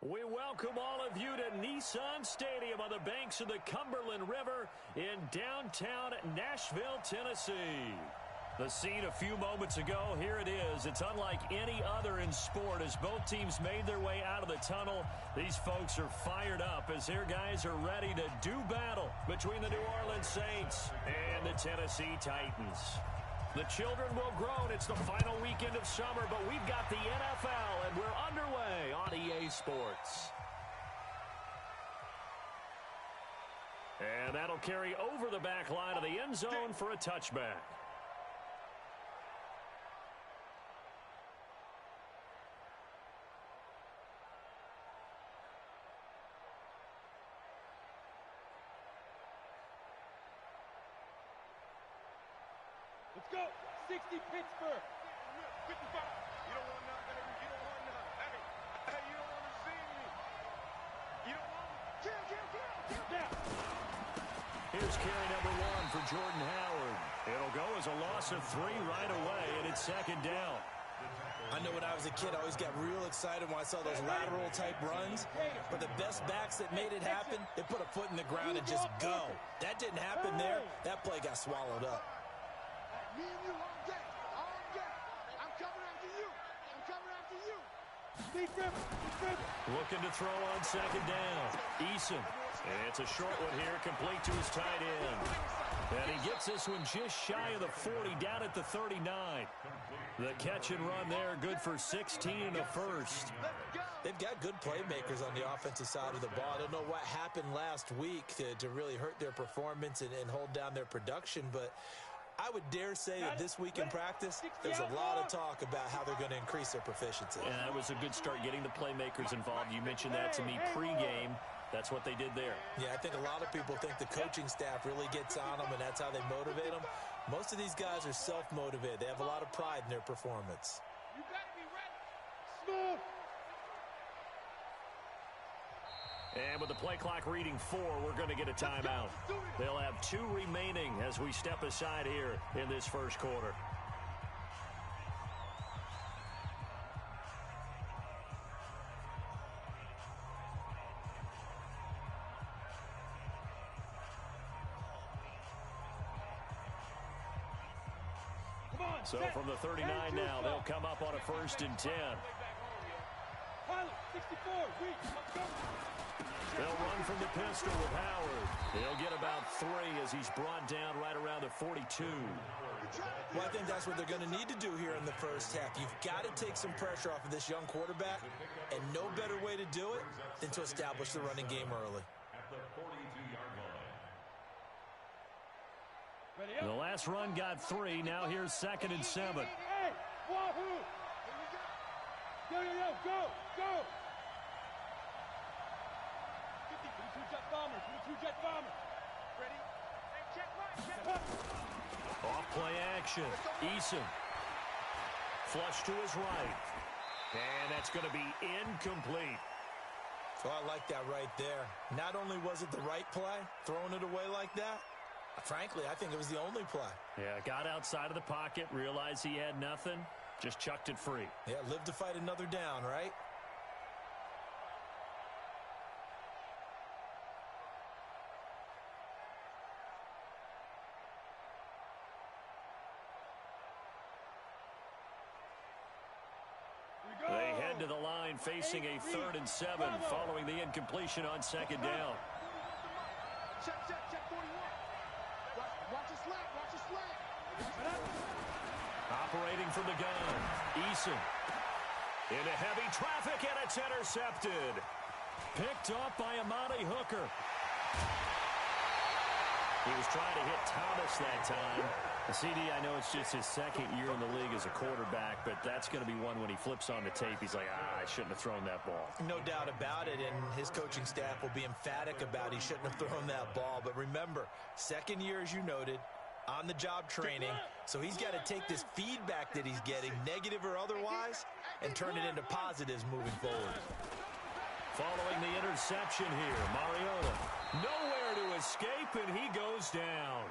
We welcome all of you to Nissan Stadium on the banks of the Cumberland River in downtown Nashville, Tennessee. The scene a few moments ago, here it is. It's unlike any other in sport as both teams made their way out of the tunnel. These folks are fired up as their guys are ready to do battle between the New Orleans Saints and the Tennessee Titans. The children will grow, and it's the final weekend of summer, but we've got the NFL, and we're underway on EA Sports. And that'll carry over the back line of the end zone for a touchback. Let's go. 60 Pittsburgh. 55. You don't want nothing. You don't want nothing. Hey, you don't want to see me. You don't want me. Kill. Now. Here's carry number 1 for Jordan Howard. It'll go as a loss of 3 right away, and it's second down. I know when I was a kid, I always got real excited when I saw those lateral-type runs. But the best backs that made it happen, they put a foot in the ground and just go. That didn't happen there. That play got swallowed up. Me and you all day. I'm coming after you. Looking to throw on second down. Eason. And it's a short one here, complete to his tight end. And he gets this one just shy of the 40, down at the 39. The catch and run there, good for 16 and a first. They've got good playmakers on the offensive side of the ball. I don't know what happened last week to really hurt their performance and hold down their production, but I would dare say that this week in practice, there's a lot of talk about how they're going to increase their proficiency. And that was a good start, getting the playmakers involved. You mentioned that to me pregame. That's what they did there. Yeah, I think a lot of people think the coaching staff really gets on them, and that's how they motivate them. Most of these guys are self-motivated. They have a lot of pride in their performance. You got to be ready. Smooth. And with the play clock reading 4, we're going to get a timeout. They'll have 2 remaining as we step aside here in this first quarter. So from the 39 now, they'll come up on a 1st and 10. Pilot, 64, reach, let's go. They'll run from the pistol with Howard. He'll get about 3 as he's brought down right around the 42. Well, I think that's what they're going to need to do here in the first half. You've got to take some pressure off of this young quarterback, and no better way to do it than to establish the running game early. The last run got 3. Now here's 2nd and 7. Hey, wahoo! Go. 22 jet bomber. Ready? Hey, check right. Off play action. Eason. Flush to his right. And that's going to be incomplete. So I like that right there. Not only was it the right play, throwing it away like that, frankly, I think it was the only play. Yeah, got outside of the pocket, realized he had nothing, just chucked it free. Yeah, live to fight another down, right? They head to the line facing a 3rd and 7 following the incompletion on 2nd down. Check 41. Watch your slack. Operating from the gun. Eason. Into heavy traffic, and it's intercepted. Picked off by Amani Hooker. He was trying to hit Thomas that time. CD, I know it's just his 2nd year in the league as a quarterback, but that's going to be one when he flips on the tape. He's like, I shouldn't have thrown that ball. No doubt about it, and his coaching staff will be emphatic about he shouldn't have thrown that ball. But remember, 2nd year, as you noted, on-the-job training, so he's got to take this feedback that he's getting, negative or otherwise, and turn it into positives moving forward. Following the interception here, Mariota nowhere to escape, and he goes down.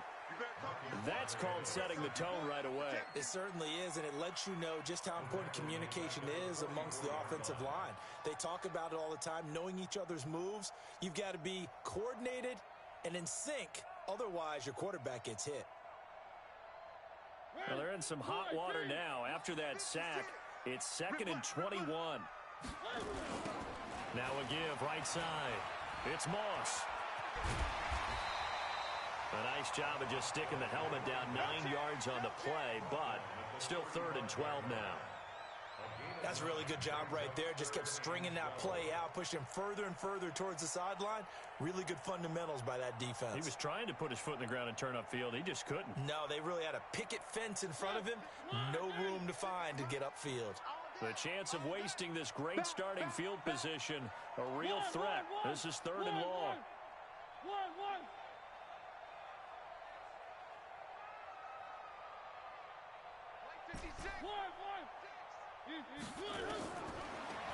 That's called setting the tone right away. It certainly is, and it lets you know just how important communication is amongst the offensive line. They talk about it all the time, knowing each other's moves. You've got to be coordinated and in sync. Otherwise, your quarterback gets hit. Well, they're in some hot water now. After that sack, it's 2nd and 21. Now a give right side. It's Moss. A nice job of just sticking the helmet down 9 yards on the play, but still 3rd and 12 now. That's a really good job right there. Just kept stringing that play out, pushing him further and further towards the sideline. Really good fundamentals by that defense. He was trying to put his foot in the ground and turn upfield. He just couldn't. No, they really had a picket fence in front of him. No room to find to get upfield. The chance of wasting this great starting field position, a real threat. This is 3rd and long.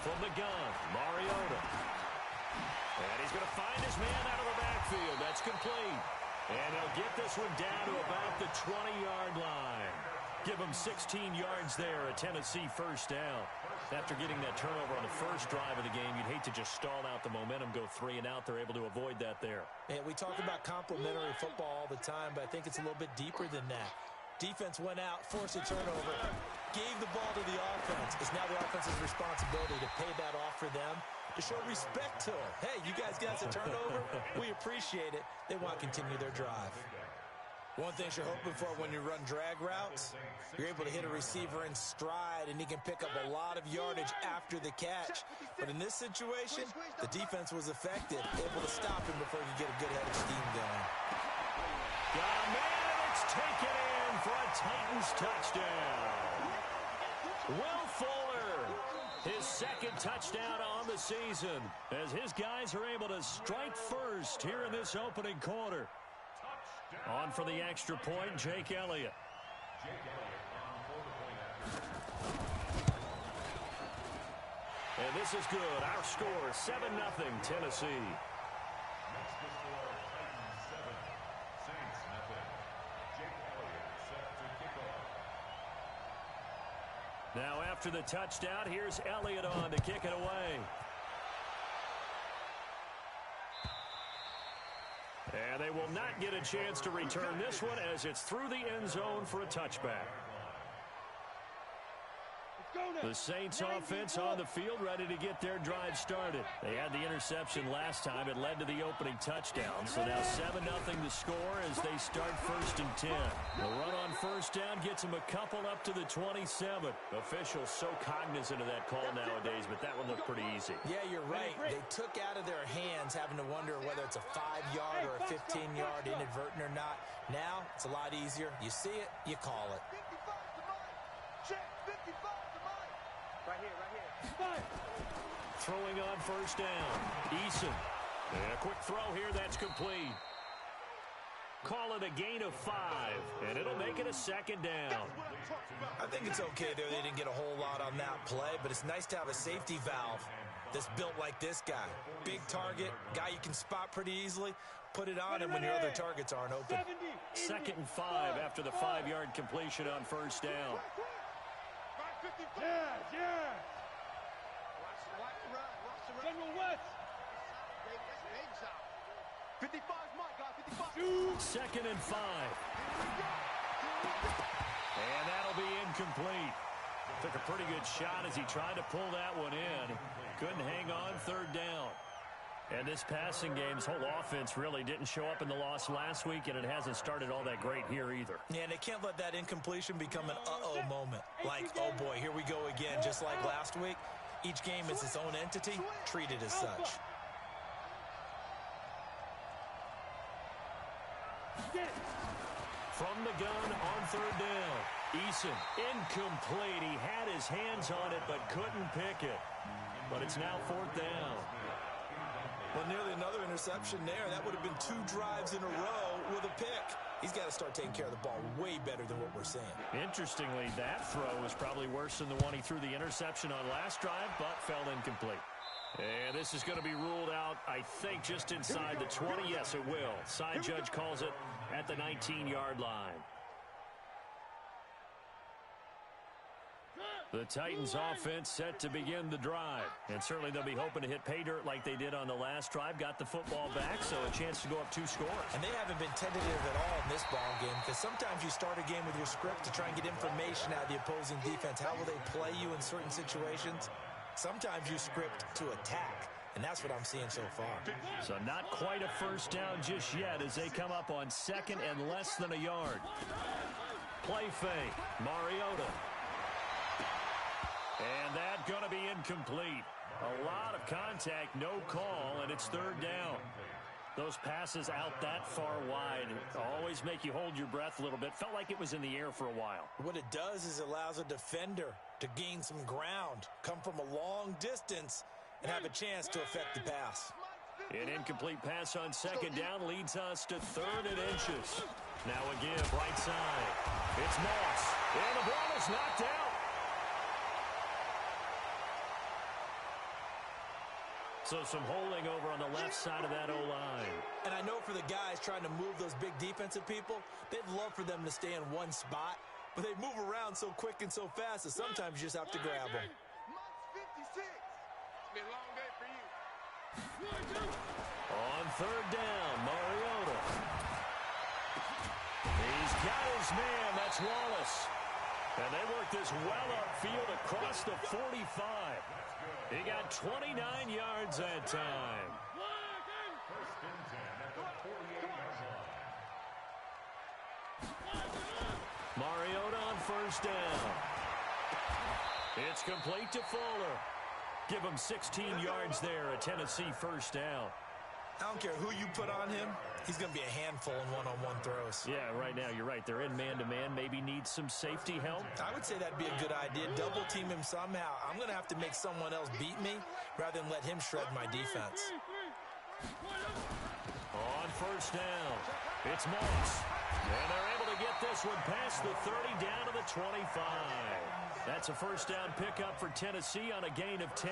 From the gun, Mariota. And he's going to find his man out of the backfield. That's complete. And he'll get this one down to about the 20-yard line. Give him 16 yards there, a Tennessee first down. After getting that turnover on the first drive of the game, you'd hate to just stall out the momentum, go 3 and out. They're able to avoid that there. Yeah, we talk about complementary football all the time, but I think it's a little bit deeper than that. Defense went out, forced a turnover, gave the ball to the offense. It's now the offense's responsibility to pay that off for them, to show respect to them. Hey, you guys got a turnover? We appreciate it. They want to continue their drive. One thing you're hoping for when you run drag routes, you're able to hit a receiver in stride, and he can pick up a lot of yardage after the catch. But in this situation, the defense was effective, able to stop him before he could get a good head of steam going. Got a man, and it's taken in for a Titans touchdown. Will Fuller, his 2nd touchdown on the season, as his guys are able to strike first here in this opening quarter. On for the extra point, Jake Elliott. And this is good. Our score, 7-0, Tennessee. Now after the touchdown, here's Elliott on to kick it away. And they will not get a chance to return this one as it's through the end zone for a touchback. The Saints offense on the field ready to get their drive started. They had the interception last time. It led to the opening touchdown. So now 7-0 the score as they start 1st and 10. The run on first down gets them a couple up to the 27. Officials so cognizant of that call nowadays, but that one looked pretty easy. Yeah, you're right. They took out of their hands having to wonder whether it's a 5-yard or a 15-yard inadvertent or not. Now it's a lot easier. You see it, you call it. Throwing on first down. Eason. And a quick throw here. That's complete. Call it a gain of 5, and it'll make it a 2nd down. I think it's okay there. They didn't get a whole lot on that play, but it's nice to have a safety valve that's built like this guy. Big target, guy you can spot pretty easily. Put it on him when your other targets aren't open. 2nd and 5 after the 5-yard completion on first down. Yeah. General West. 55's mine, guys. 55. 2nd and 5. And that'll be incomplete. Took a pretty good shot as he tried to pull that one in. Couldn't hang on 3rd down. And this passing game's whole offense really didn't show up in the loss last week, and it hasn't started all that great here either. Yeah, and they can't let that incompletion become an uh-oh moment. Like, oh boy, here we go again, just like last week. Each game is its own entity, treated as such. From the gun on 3rd down. Eason, incomplete. He had his hands on it but couldn't pick it. But it's now 4th down. Well, nearly another interception there. That would have been 2 drives in a row with a pick. He's got to start taking care of the ball way better than what we're seeing. Interestingly, that throw was probably worse than the one he threw the interception on last drive, but fell incomplete. And this is going to be ruled out, I think, just inside the 20. Yes, it will. Side judge calls it at the 19-yard line. The Titans offense set to begin the drive. And certainly they'll be hoping to hit pay dirt like they did on the last drive. Got the football back, so a chance to go up 2 scores. And they haven't been tentative at all in this ball game, because sometimes you start a game with your script to try and get information out of the opposing defense. How will they play you in certain situations? Sometimes you script to attack, and that's what I'm seeing so far. So not quite a first down just yet as they come up on second and less than a yard. Play fake. Mariota. And that going to be incomplete. A lot of contact, no call, and it's third down. Those passes out that far wide always make you hold your breath a little bit. Felt like it was in the air for a while. What it does is it allows a defender to gain some ground, come from a long distance, and have a chance to affect the pass. An incomplete pass on second down leads us to 3rd and inches. Now a give, right side. It's Moss. And the ball is knocked out. So some holding over on the left side of that O-line. And I know for the guys trying to move those big defensive people, they'd love for them to stay in one spot, but they move around so quick and so fast that sometimes you just have to grab them. It's been a long day for you. On 3rd down, Mariota. He's got his man. That's Wallace. And they work this well upfield across the 45. He got 29 yards that time. Mariota on 1st down. It's complete to Fuller. Give him 16 yards there, a Tennessee 1st down. I don't care who you put on him, he's going to be a handful in one-on-one throws. Yeah, right now, you're right. They're in man-to-man. Maybe needs some safety help. I would say that'd be a good idea. Double team him somehow. I'm going to have to make someone else beat me rather than let him shred my defense. On 1st down, it's Moss. And they're able to get this one past the 30 down to the 25. That's a 1st down pickup for Tennessee on a gain of 10.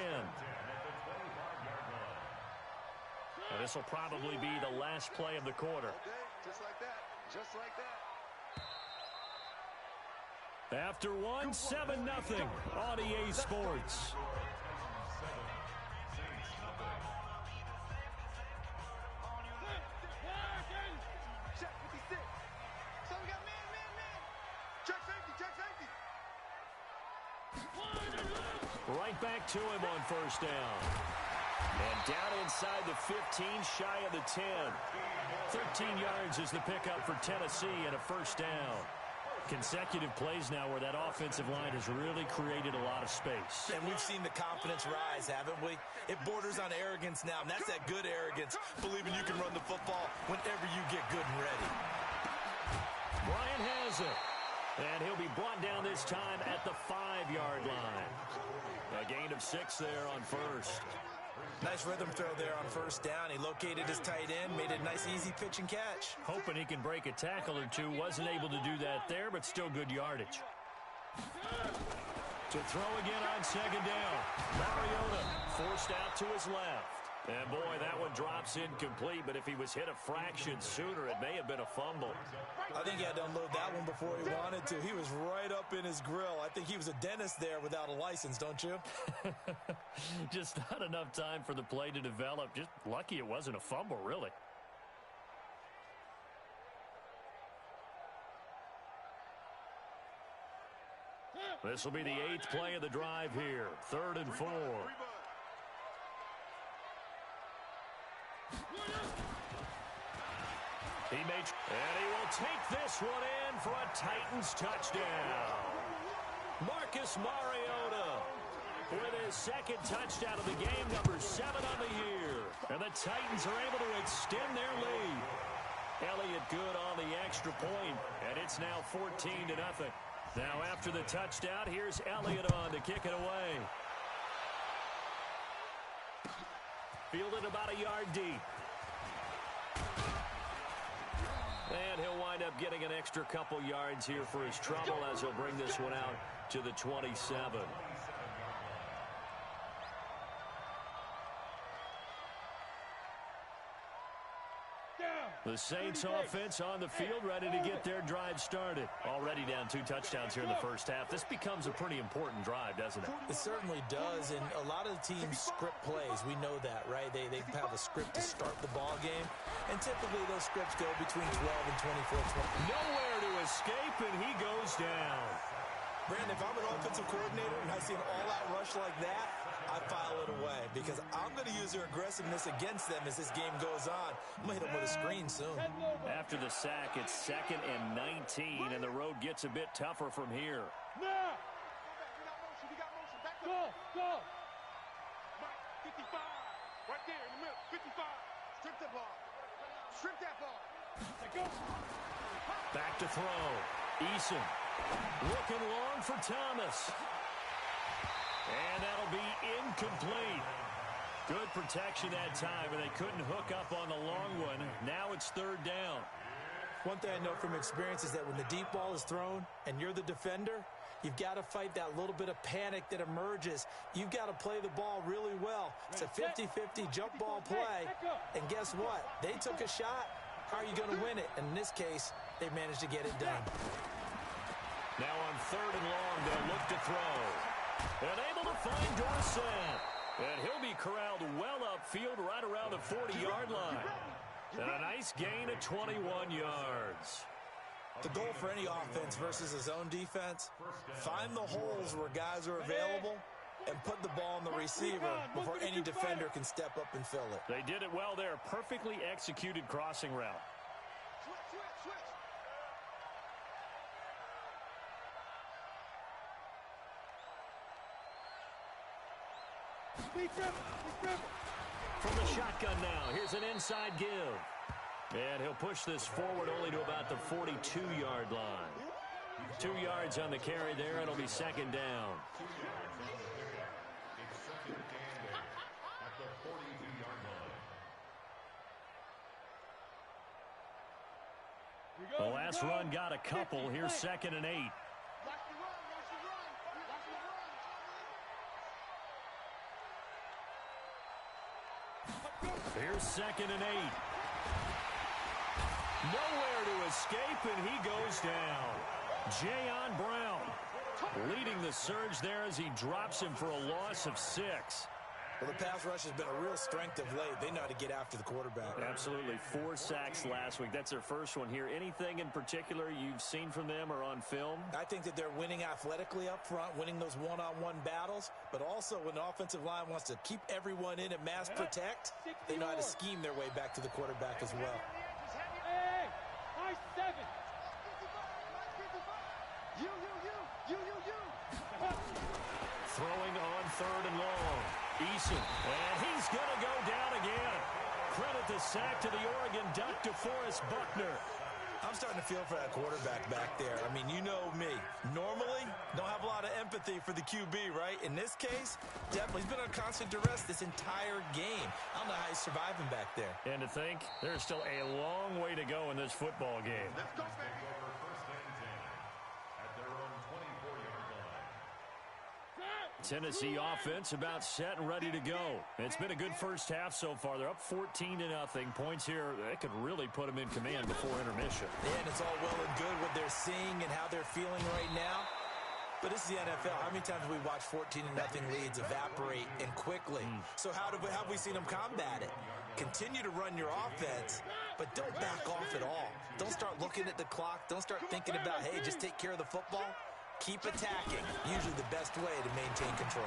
Now, this will probably be the last play of the quarter. Just like that. Just like that. After one, 7-0 on EA Sports. Check 56. So we got man. Check safety. Right back to him on 1st down. And down inside the 15, shy of the 10. 13 yards is the pickup for Tennessee and a 1st down. Consecutive plays now where that offensive line has really created a lot of space. And we've seen the confidence rise, haven't we? It borders on arrogance now, and that's that good arrogance, believing you can run the football whenever you get good and ready. Bryant has it. And he'll be brought down this time at the 5-yard line. A gain of 6 there on 1st. Nice rhythm throw there on 1st down. He located his tight end, made a nice easy pitch and catch. Hoping he can break a tackle or two. Wasn't able to do that there, but still good yardage. To throw again on 2nd down. Mariota forced out to his left. And boy, that one drops incomplete, but if he was hit a fraction sooner, it may have been a fumble. I think he had to unload that one before he wanted to. He was right up in his grill. I think he was a dentist there without a license, don't you? Just not enough time for the play to develop. Just lucky it wasn't a fumble, really. This will be the 8th play of the drive here. 3rd and 4. And he will take this one in for a Titans touchdown. Marcus Mariota with his 2nd touchdown of the game, number 7 on the year. And the Titans are able to extend their lead. Elliott good on the extra point, and it's now 14-0. Now after the touchdown, here's Elliott on to kick it away. Fielded about a yard deep. And he'll wind up getting an extra couple yards here for his trouble as he'll bring this one out to the 27. The Saints offense on the field, ready to get their drive started. Already down 2 touchdowns here in the first half. This becomes a pretty important drive, doesn't it? It certainly does, and a lot of the teams script plays. We know that, right? They have a script to start the ball game, and typically those scripts go between 12 and 24. Nowhere to escape, and he goes down. Brandon, if I'm an offensive coordinator and I see an all-out rush like that, I file it away because I'm going to use their aggressiveness against them as this game goes on. I'm going to hit them with a screen soon. After the sack, it's 2nd and 19, and the road gets a bit tougher from here. Now! Go! Go! 55. Right there in the middle. 55. Strip the ball. Strip that ball. Go! Back to throw. Eason looking long for Thomas. And that'll be incomplete. Good protection that time, and they couldn't hook up on the long one. Now it's 3rd down. One thing I know from experience is that when the deep ball is thrown and you're the defender, you've got to fight that little bit of panic that emerges. You've got to play the ball really well. It's a 50-50 jump ball play. And guess what? They took a shot. How are you going to win it? And in this case, they managed to get it done. Now on 3rd and long, they'll look to throw. And able to find Dorsett. And he'll be corralled well upfield right around the 40-yard line. And a nice gain of 21 yards. The goal for any offense versus his own defense, find the holes where guys are available and put the ball on the receiver before any defender can step up and fill it. They did it well there. Perfectly executed crossing route. From the shotgun now, here's an inside give. And he'll push this forward only to about the 42-yard line. 2 yards on the carry there. It'll be 2nd down. The last run got a couple. Here's 2nd and 8. Here's 2nd and 8. Nowhere to escape, and he goes down. Jayon Brown leading the surge there as he drops him for a loss of 6. Well, the pass rush has been a real strength of late. They know how to get after the quarterback. Absolutely. 4 sacks last week. That's their first one here. Anything in particular you've seen from them or on film? I think that they're winning athletically up front, winning those one-on-one battles, but also when the offensive line wants to keep everyone in and mass protect, they know how to scheme their way back to the quarterback as well. Hey! High 7! Throwing on 3rd and long. Eason, and he's going to go down again. Credit the sack to the Oregon Duck, DeForest Buckner. I'm starting to feel for that quarterback back there. I mean, you know me. Normally, don't have a lot of empathy for the QB, right? In this case, definitely. He's been on constant duress this entire game. I don't know how he's surviving back there. And to think, there's still a long way to go in this football game. Let's go, baby. Tennessee offense about set and ready to go. It's been a good first half so far. They're up 14-0. Points here, they could really put them in command before intermission. Yeah, and it's all well and good what they're seeing and how they're feeling right now. But this is the NFL. How many times have we watched 14-0 leads evaporate and quickly? So how have we seen them combat it? Continue to run your offense, but don't back off at all. Don't start looking at the clock. Don't start thinking about, hey, just take care of the football. Keep attacking. Usually the best way to maintain control.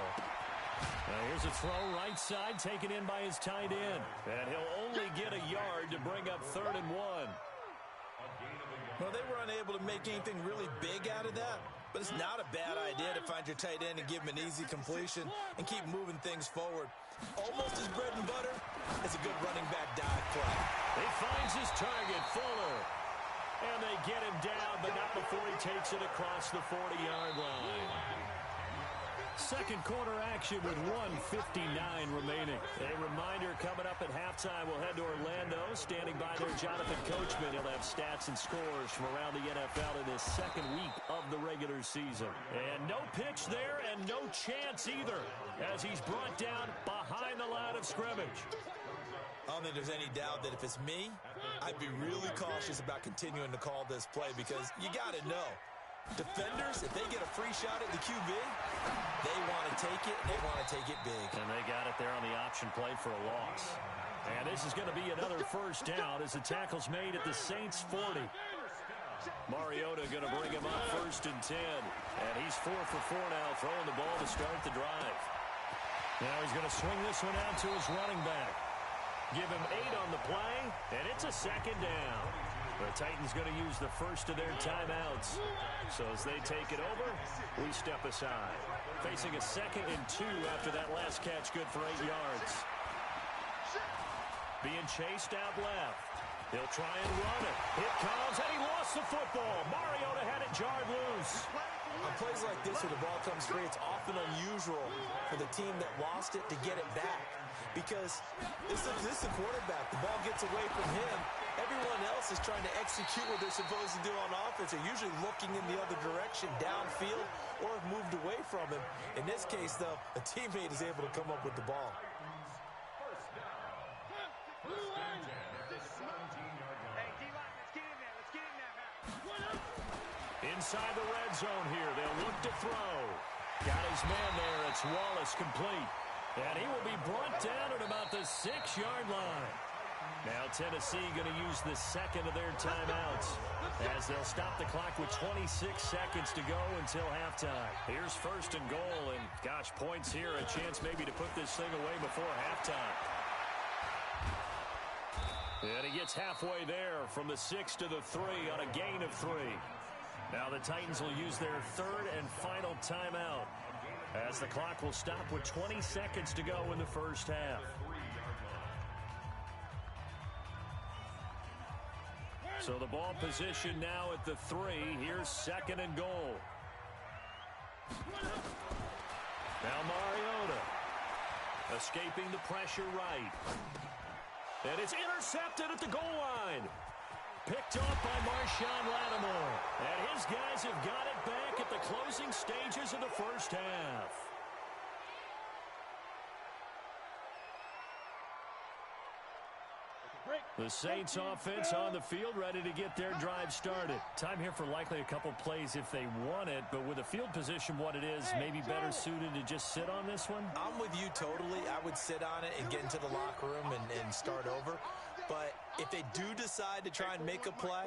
Here's a throw right side taken in by his tight end. And he'll only get a yard to bring up 3rd and 1. Well, they were unable to make anything really big out of that. But it's not a bad idea to find your tight end and give him an easy completion and keep moving things forward. Almost as bread and butter as a good running back dive play. He finds his target, Fuller. And they get him down, but not before he takes it across the 40-yard line. Second quarter action with 1:59 remaining. A reminder coming up at halftime, we'll head to Orlando. Standing by there, Jonathan Coachman. He'll have stats and scores from around the NFL in this second week of the regular season. And no pitch there and no chance either as he's brought down behind the line of scrimmage. I don't think there's any doubt that if it's me, I'd be really cautious about continuing to call this play because you got to know, defenders, if they get a free shot at the QB, they want to take it, and they want to take it big. And they got it there on the option play for a loss. And this is going to be another first down as the tackle's made at the Saints' 40. Mariota going to bring him up 1st and 10. And he's 4 for 4 now, throwing the ball to start the drive. Now he's going to swing this one out to his running back. Give him 8 on the play, and it's a 2nd down. The Titans going to use the first of their timeouts. So as they take it over, we step aside. Facing a 2nd and 2 after that last catch, good for 8 yards. Being chased out left. He'll try and run it. It comes, and he lost the football. Mariota had it jarred loose. On plays like this where the ball comes free, it's often unusual for the team that lost it to get it back. Because this is the quarterback. The ball gets away from him. Everyone else is trying to execute what they're supposed to do on offense. They're usually looking in the other direction, downfield, or have moved away from him. In this case, though, a teammate is able to come up with the ball. Inside the red zone here. They'll look to throw. Got his man there. It's Wallace complete. And he will be brought down at about the 6-yard line. Now Tennessee going to use the 2nd of their timeouts as they'll stop the clock with 26 seconds to go until halftime. Here's 1st and goal, and gosh, points here, a chance maybe to put this thing away before halftime. And he gets halfway there from the 6 to the 3 on a gain of 3. Now the Titans will use their 3rd and final timeout as the clock will stop with 20 seconds to go in the first half. So the ball position now at the 3. Here's 2nd and goal. Now Mariota escaping the pressure right. And it's intercepted at the goal line. Picked off by Marshawn Lattimore. And his guys have got it back at the closing stages of the first half. The Saints offense on the field, ready to get their drive started. Time here for likely a couple plays if they want it, but with the field position what it is, maybe better suited to just sit on this one? I'm with you totally. I would sit on it and get into the locker room and start over. But if they do decide to try and make a play,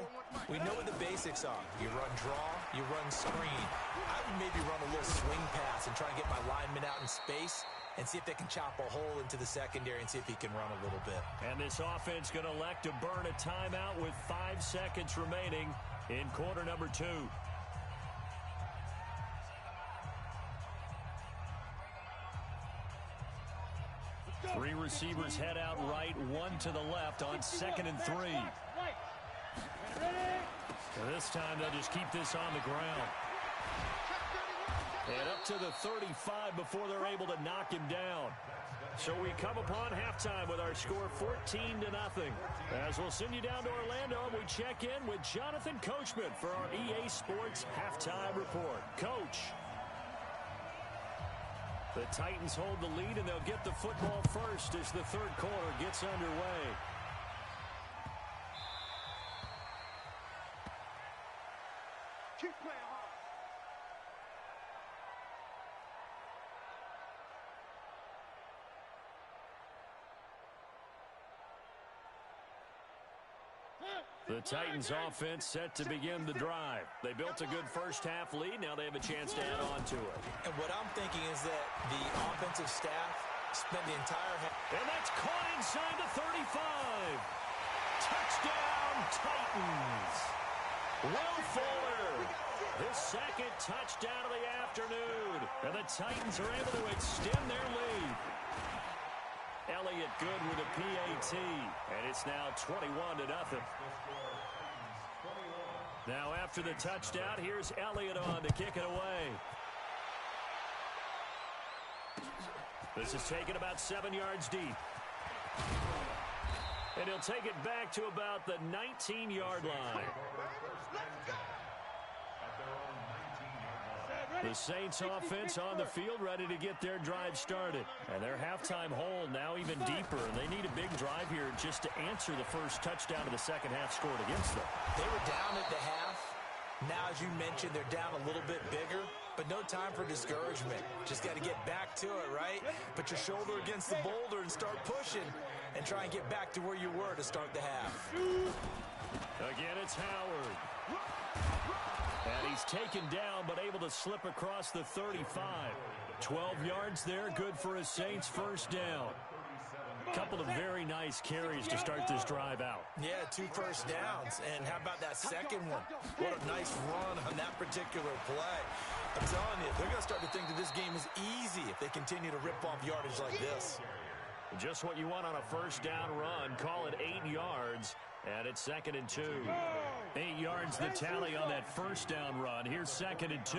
we know what the basics are. You run draw, you run screen. I would maybe run a little swing pass and try and get my lineman out in space and see if they can chop a hole into the secondary and see if he can run a little bit. And this offense going to elect to burn a timeout with 5 seconds remaining in quarter number 2. Three receivers head out right, 1 to the left on 2nd and 3. And this time they'll just keep this on the ground. And up to the 35 before they're able to knock him down. So we come upon halftime with our score 14-0. As we'll send you down to Orlando, we check in with Jonathan Coachman for our EA Sports Halftime Report. Coach. The Titans hold the lead, and they'll get the football first as the 3rd quarter gets underway. Keep playing hard. The Titans offense set to begin the drive. They built a good first half lead. Now they have a chance to add on to it. And what I'm thinking is that the offensive staff spent the entire half. And that's caught inside the 35. Touchdown, Titans. Will Fuller, his 2nd touchdown of the afternoon. And the Titans are able to extend their lead. Elliott good with a PAT. And it's now 21-0. Now after the touchdown, here's Elliott on to kick it away. This is taken about 7 yards deep. And he'll take it back to about the 19-yard line. The Saints offense on the field ready to get their drive started. And their halftime hole now even deeper. And they need to big drive here just to answer the first touchdown of the second half scored against them. They were down at the half. Now, as you mentioned, they're down a little bit bigger, but no time for discouragement. Just got to get back to it, right? Put your shoulder against the boulder and start pushing and try and get back to where you were to start the half. Again, it's Howard. And he's taken down, but able to slip across the 35. 12 yards there, good for a Saints first down. Couple of very nice carries to start this drive out. Yeah, 2 first downs. And how about that second one? What a nice run on that particular play. I'm telling you, they're going to start to think that this game is easy if they continue to rip off yardage like this. Just what you want on a first down run. Call it 8 yards, and it's 2nd and 2. 8 yards the tally on that first down run. Here's 2nd and 2.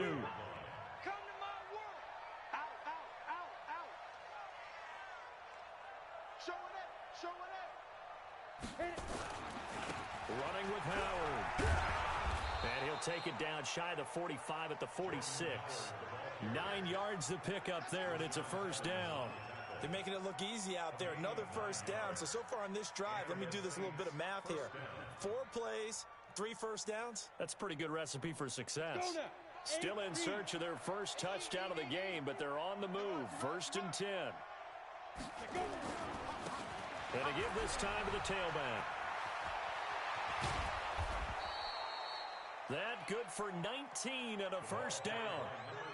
Running with Howard. And he'll take it down shy of the 45 at the 46. 9 yards the pickup there, and it's a first down. They're making it look easy out there. Another first down. So far on this drive, let me do this little bit of math here. 4 plays, 3 first downs. That's a pretty good recipe for success. Still in search of their first touchdown of the game, but they're on the move. 1st and 10. And to give this time to the tailback. That good for 19 and a first down.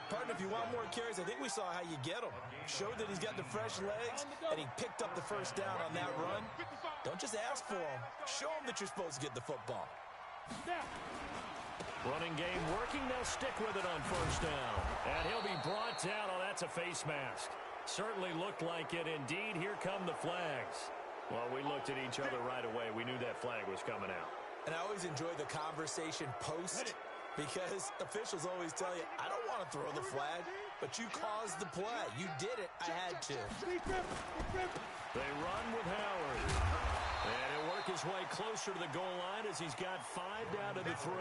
Partner, if you want more carries, I think we saw how you get them. Showed that he's got the fresh legs, and he picked up the first down on that run. Don't just ask for him. Show him that you're supposed to get the football. Running game working. They'll stick with it on first down. And he'll be brought down. Oh, that's a face mask. Certainly looked like it. Indeed, here come the flags. Well, we looked at each other right away. We knew that flag was coming out. And I always enjoy the conversation post because officials always tell you, I don't want to throw the flag, but you caused the play. You did it. I had to. They run with Howard. And he'll work his way closer to the goal line as he's got 5 down to the 3.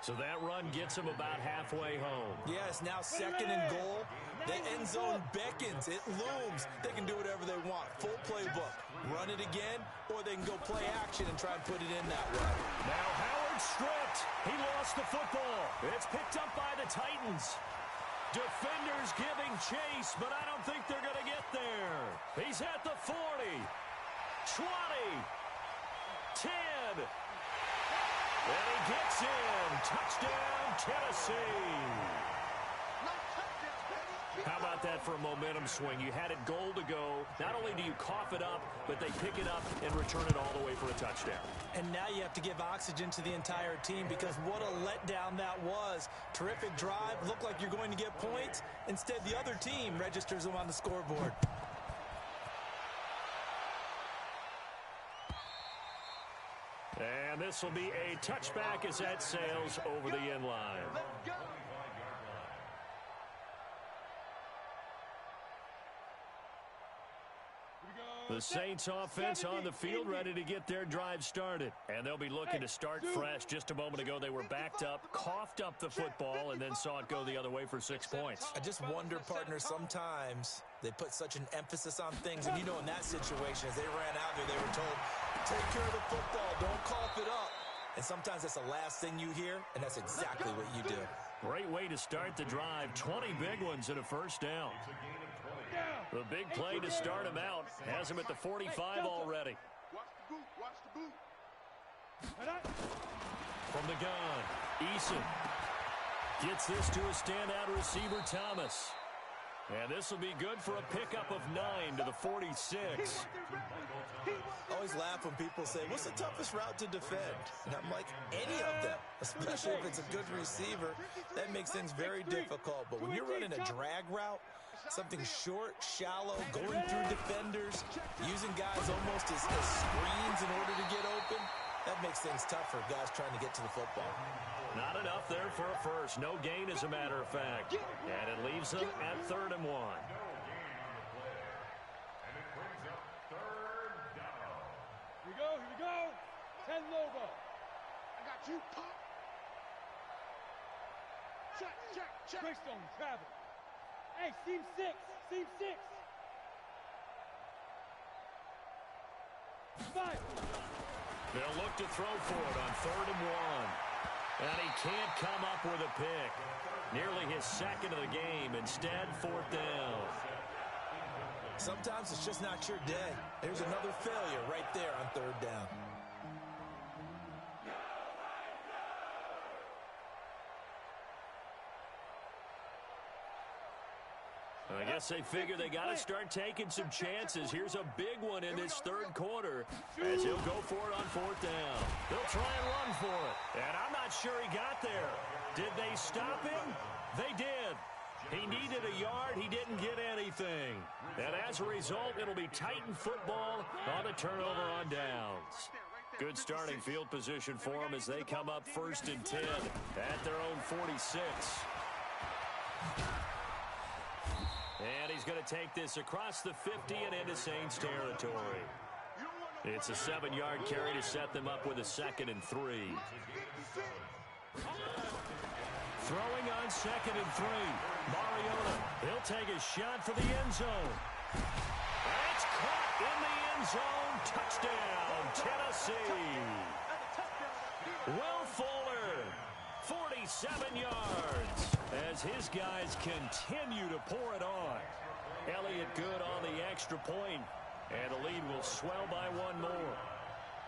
So that run gets him about halfway home. Yes, now 2nd and goal. The end zone beckons. It looms. They can do whatever they want. Full playbook. Run it again, or they can go play action and try and put it in that way. Now Howard stripped. He lost the football. It's picked up by the Titans. Defenders giving chase, but I don't think they're going to get there. He's at the 40, 20, 10. And he gets in. Touchdown, Tennessee. How about that for a momentum swing? You had it goal to go. Not only do you cough it up, but they pick it up and return it all the way for a touchdown. And now you have to give oxygen to the entire team because what a letdown that was. Terrific drive. Looked like you're going to get points. Instead, the other team registers them on the scoreboard. And this will be a touchback as that sails over the end line. The Saints offense on the field ready to get their drive started. And they'll be looking to start fresh. Just a moment ago, they were backed up, coughed up the football, and then saw it go the other way for 6 points. I just wonder, partner, sometimes they put such an emphasis on things. And, you know, in that situation, as they ran out there, they were told, take care of the football, don't cough it up. And sometimes that's the last thing you hear, and that's exactly what you do. Great way to start the drive. 20 big ones and a first down. The big play to start him out has him at the 45 already. Watch the boot. Watch the boot. From the gun, Eason gets this to a standout receiver, Thomas. And this will be good for a pickup of 9 to the 46. I always laugh when people say, what's the toughest route to defend? And I'm like, any of them, especially if it's a good receiver. That makes things very difficult. But when you're running a drag route, something short, shallow, going through defenders, using guys almost as screens in order to get open, that makes things tough for guys trying to get to the football. Not enough there for a first. No gain, as a matter of fact. And it leaves them at 3rd and 1. Here we go. 10 logo. I got you, Pop. Check. Greystone, travel. Hey, seam 6. They'll look to throw for it on 3rd and 1. And he can't come up with a pick. Nearly his second of the game. Instead, 4th down. Sometimes it's just not your day. There's another failure right there on 3rd down. I guess they figure they got to start taking some chances. Here's a big one in this 3rd quarter as he'll go for it on 4th down. They'll try and run for it. And I'm not sure he got there. Did they stop him? They did. He needed a yard. He didn't get anything. And as a result, it'll be Titan football on the turnover on downs. Good starting field position for them as they come up 1st and 10 at their own 46. And he's going to take this across the 50 and into Saints territory. It's a 7-yard carry to set them up with a 2nd and 3. Throwing on 2nd and 3. Mariota, he'll take a shot for the end zone. And it's caught in the end zone. Touchdown, Tennessee. Will Fuller, 47 yards. As his guys continue to pour it on. Elliott good on the extra point, and the lead will swell by 1 more.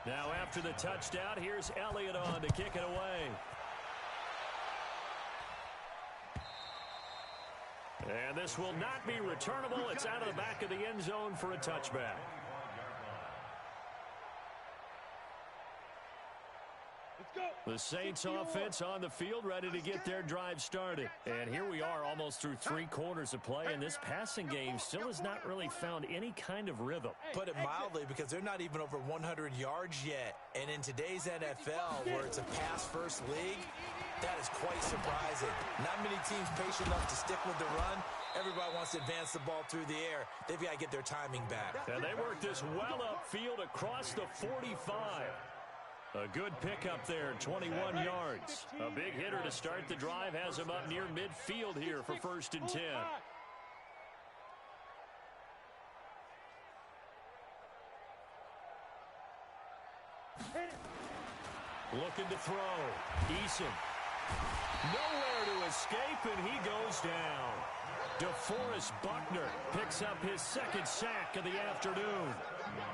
Now after the touchdown, here's Elliott on to kick it away. And this will not be returnable. It's out of the back of the end zone for a touchback. The Saints offense on the field ready to get their drive started. And here we are almost through 3 quarters of play, and this passing game still has not really found any kind of rhythm. Put it mildly, because they're not even over 100 yards yet. And in today's NFL, where it's a pass-first league, that is quite surprising. Not many teams patient enough to stick with the run. Everybody wants to advance the ball through the air. They've got to get their timing back. And they work this well upfield across the 45. A good pickup there, 21 yards. A big hitter to start the drive has him up near midfield here for 1st and 10. Looking to throw. Eason. Nowhere to escape, and he goes down. DeForest Buckner picks up his 2nd sack of the afternoon.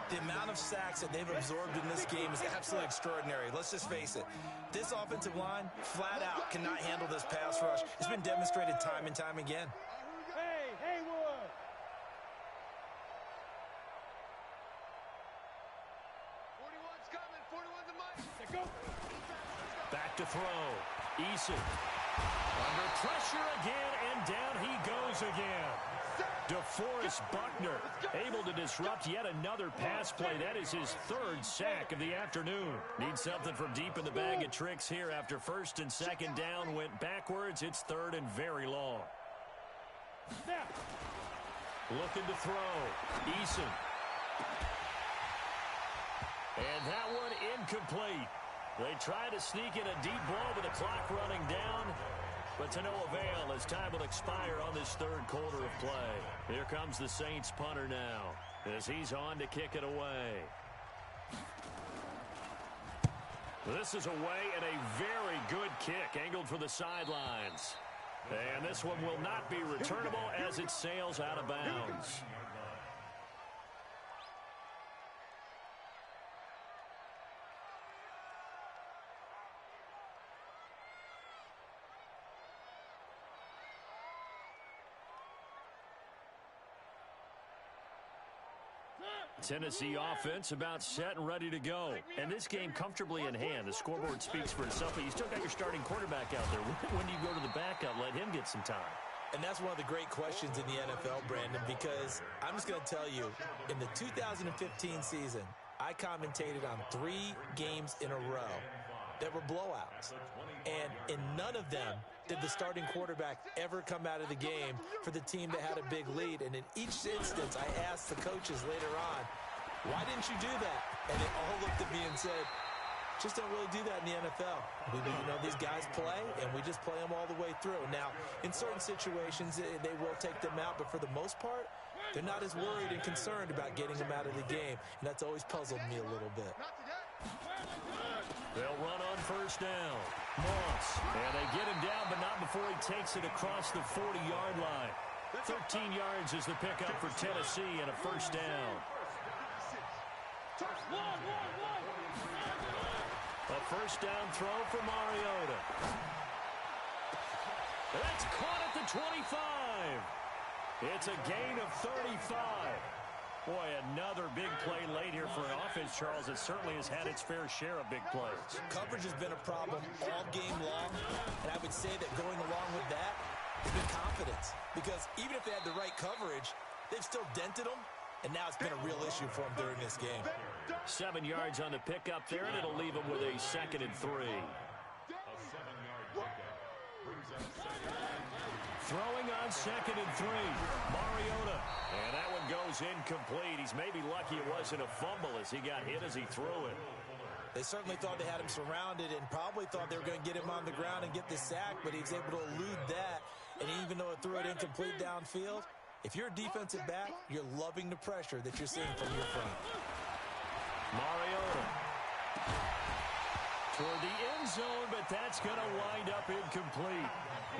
The amount of sacks that they've absorbed in this game is absolutely extraordinary. Let's just face it. This offensive line, flat out, cannot handle this pass rush. It's been demonstrated time and time again. Hey, Haywood! Back to throw. Eason. Under pressure again, and down he goes again. DeForest Buckner able to disrupt yet another pass play. That is his 3rd sack of the afternoon. Needs something from deep in the bag of tricks here after 1st and 2nd down went backwards. It's 3rd and very long. Looking to throw. Eason. And that one incomplete. They try to sneak in a deep ball with the clock running down, but to no avail as time will expire on this 3rd quarter of play. Here comes the Saints punter now as he's on to kick it away. This is away and a very good kick angled for the sidelines. And this one will not be returnable as it sails out of bounds. Tennessee offense about set and ready to go. And this game comfortably in hand. The scoreboard speaks for itself, but you still got your starting quarterback out there. When do you go to the backup? Let him get some time. And that's one of the great questions in the NFL, Brandon, because I'm just going to tell you, in the 2015 season, I commentated on 3 games in a row that were blowouts. And in none of them did the starting quarterback ever come out of the game for the team that had a big lead. And in each instance, I asked the coaches later on, why didn't you do that? And they all looked at me and said, just don't really do that in the NFL. These guys play, and we just play them all the way through. Now, in certain situations, they will take them out, but for the most part, they're not as worried and concerned about getting him out of the game, and that's always puzzled me a little bit. They'll run on first down. Moss, and they get him down, but not before he takes it across the 40-yard line. 13 yards is the pickup for Tennessee and a first down. A first down throw for Mariota. That's caught at the 25. It's a gain of 35. Boy, another big play late here for an offense, Charles, that certainly has had its fair share of big plays. Coverage has been a problem all game long, and I would say that going along with that has been confidence. Because even if they had the right coverage, they've still dented them, and now it's been a real issue for them during this game. 7 yards on the pickup there, and it'll leave them with a 2nd and 3. Throwing on 2nd and 3. Mariota. And that one goes incomplete. He's maybe lucky it wasn't a fumble as he got hit as he threw it. They certainly thought they had him surrounded and probably thought they were going to get him on the ground and get the sack, but he was able to elude that. And even though it threw it incomplete downfield, if you're a defensive back, you're loving the pressure that you're seeing from your front. Mariota toward the end zone, but that's going to wind up incomplete.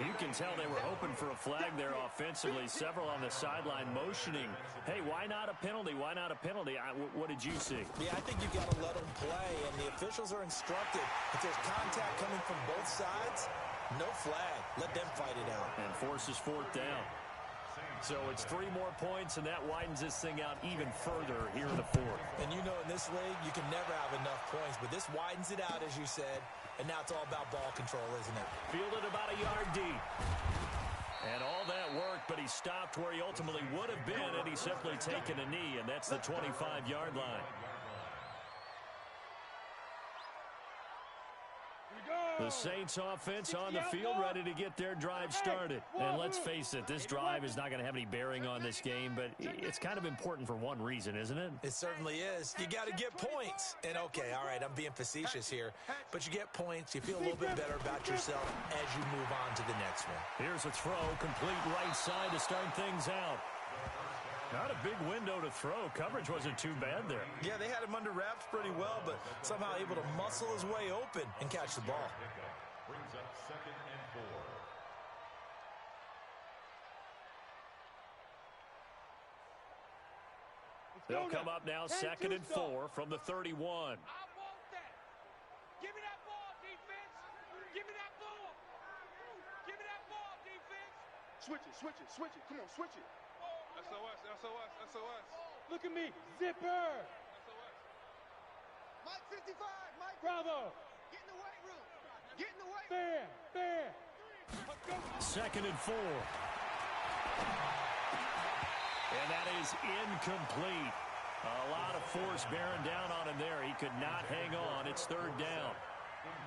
You can tell they were hoping for a flag there offensively. Several on the sideline motioning. Hey, why not a penalty? Why not a penalty? What did you see? Yeah, I think you've got to let them play, and the officials are instructed. If there's contact coming from both sides, no flag. Let them fight it out. And forces 4th down. So it's 3 more points, and that widens this thing out even further here in the 4th. And you know in this league, you can never have enough points, but this widens it out, as you said, and now it's all about ball control, isn't it? Fielded about a yard deep. And all that worked, but he stopped where he ultimately would have been, and he's simply taken a knee, and that's the 25-yard line. The Saints offense on the field, ready to get their drive started. And let's face it, this drive is not going to have any bearing on this game, but it's kind of important for one reason, isn't it? It certainly is. You got to get points. And okay, all right, I'm being facetious here, but you get points, you feel a little bit better about yourself as you move on to the next one. Here's a throw, complete right side to start things out. Not a big window to throw. Coverage wasn't too bad there. Yeah, they had him under wraps pretty well, but somehow able to muscle his way open and catch the ball. Brings up 2nd and 4. They'll come up now 2nd and 4 from the 31. I want that. Give me that ball, defense. Give me that ball. Give me that ball, defense. Switch it, switch it, switch it. Come on, switch it. SOS, SOS, SOS. Look at me. Zipper. SOS. Mike 55, Mike. Bravo. Get in the weight room. Get in the weight Fair. room. Fair. Let's go. 2nd and 4. And that is incomplete. A lot of force bearing down on him there. He could not hang on. It's 3rd down.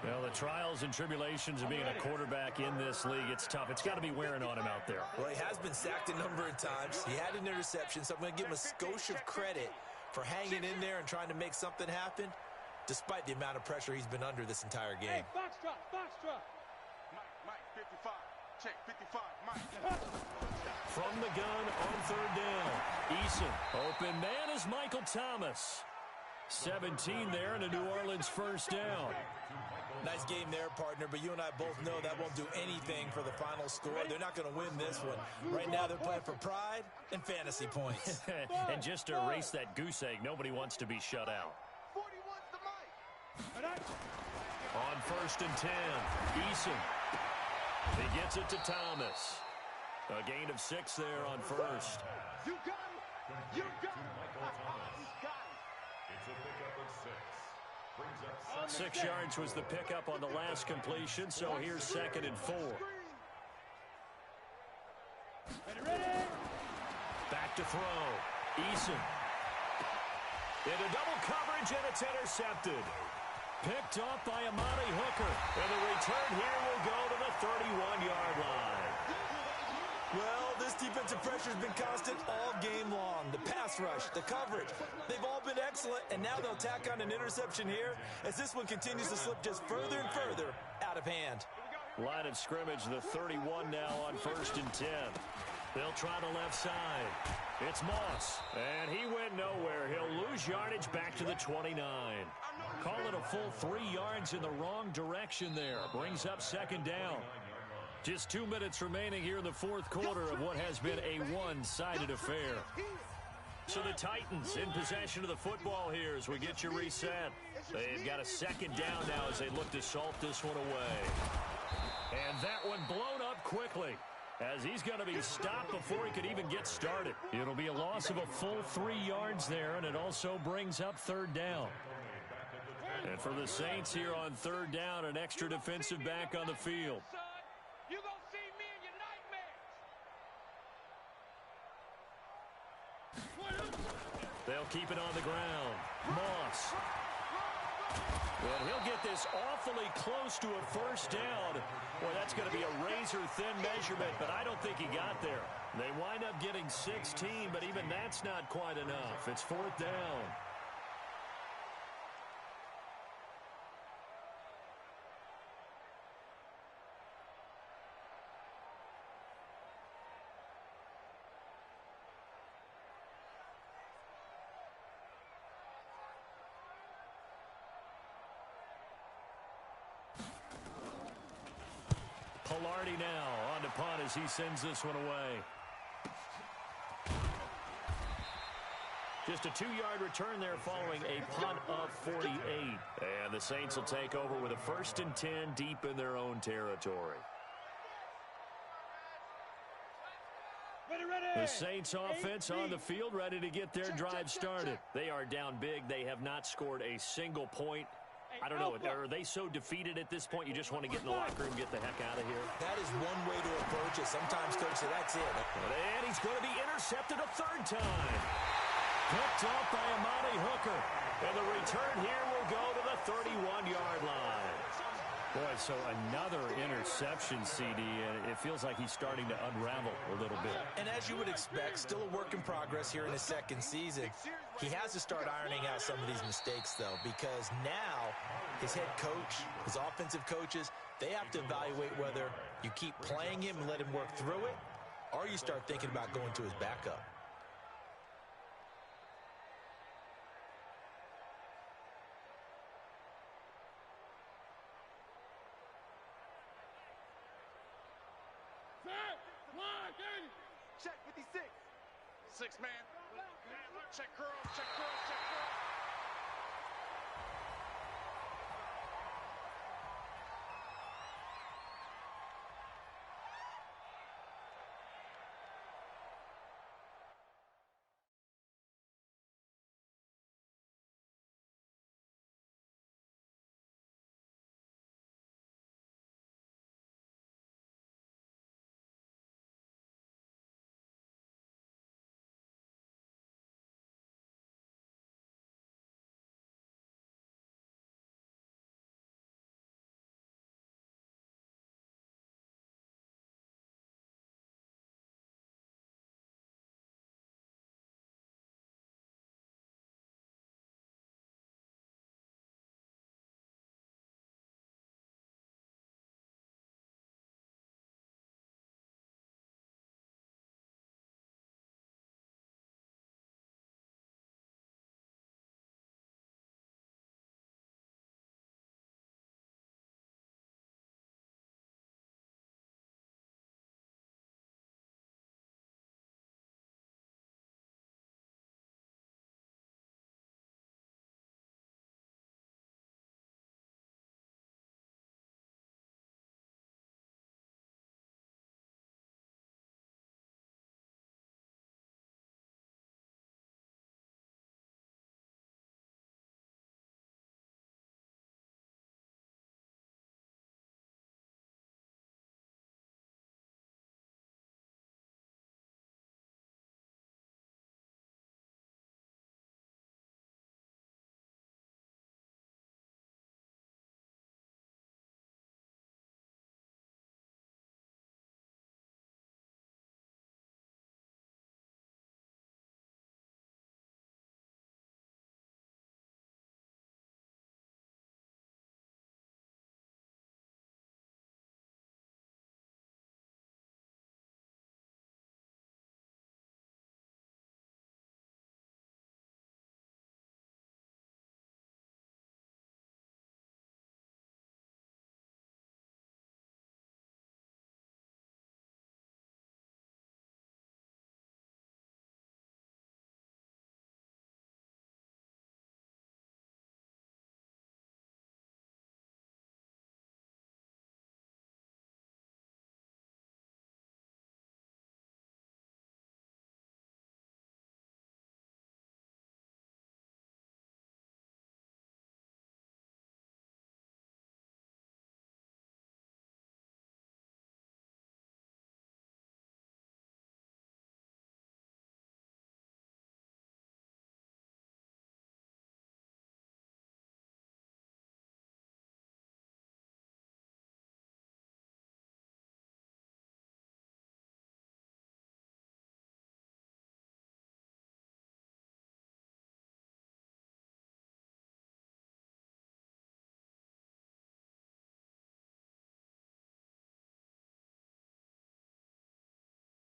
Well, the trials and tribulations of being a quarterback in this league, it's tough. It's got to be wearing on him out there. Well, he has been sacked a number of times. He had an interception, so I'm going to give him a skosh of credit for hanging in there and trying to make something happen, despite the amount of pressure he's been under this entire game. Hey, Foxtrot, Foxtrot. Mike, 55. Check, 55. Mike. From the gun on 3rd down. Eason, open man is Michael Thomas. 17 there and a New Orleans first down. Nice game there, partner, but you and I both know that won't do anything for the final score. They're not going to win this one. Right now, they're playing for pride and fantasy points. And just to erase that goose egg, nobody wants to be shut out. 41's the Mike. On 1st and 10, Eason. He gets it to Thomas. A gain of 6 there on 1st. You got it. You got it. It's a pickup of 6. Brings up 6 yards was the pickup on the last completion, so here's 2nd and 4. Ready? Back to throw. Eason. Into double coverage, and it's intercepted. Picked off by Amani Hooker. And the return here will go to the 31-yard line. Well, this defensive pressure has been constant all game long. The pass rush, the coverage, they've all been excellent, and now they'll tack on an interception here as this one continues to slip just further and further out of hand. Line of scrimmage, the 31 now on 1st and 10. They'll try the left side. It's Moss, and he went nowhere. He'll lose yardage back to the 29. Call it a full 3 yards in the wrong direction there. Brings up second down. Just 2 minutes remaining here in the fourth quarter of what has been a one-sided affair. So the Titans in possession of the football here as we get you reset. They've got a second down now as they look to salt this one away. And that one blown up quickly, as he's going to be stopped before he could even get started. It'll be a loss of a full 3 yards there, and it also brings up third down. And for the Saints here on third down, an extra defensive back on the field. You gonna see me in your nightmares. They'll keep it on the ground. Moss. And he'll get this awfully close to a first down. Boy, that's going to be a razor-thin measurement, but I don't think he got there. They wind up getting 16, but even that's not quite enough. It's fourth down. Pilardi now on the punt as he sends this one away. Just a 2-yard return there following a punt of 48. And the Saints will take over with a 1st and 10 deep in their own territory. The Saints offense on the field ready to get their drive started. They are down big. They have not scored a single point. I don't know, are they so defeated at this point you just want to get in the locker room and get the heck out of here? That is one way to approach it. Sometimes, Coach, that's it. And he's going to be intercepted a third time. Picked up by Amani Hooker. And the return here will go to the 31-yard line. Boy, so another interception, CD, and it feels like he's starting to unravel a little bit. And as you would expect, still a work in progress here in his second season. He has to start ironing out some of these mistakes, though, because now his head coach, his offensive coaches, they have to evaluate whether you keep playing him and let him work through it, or you start thinking about going to his backup. Check 56. 6 man. Check curl, check curl, check curl.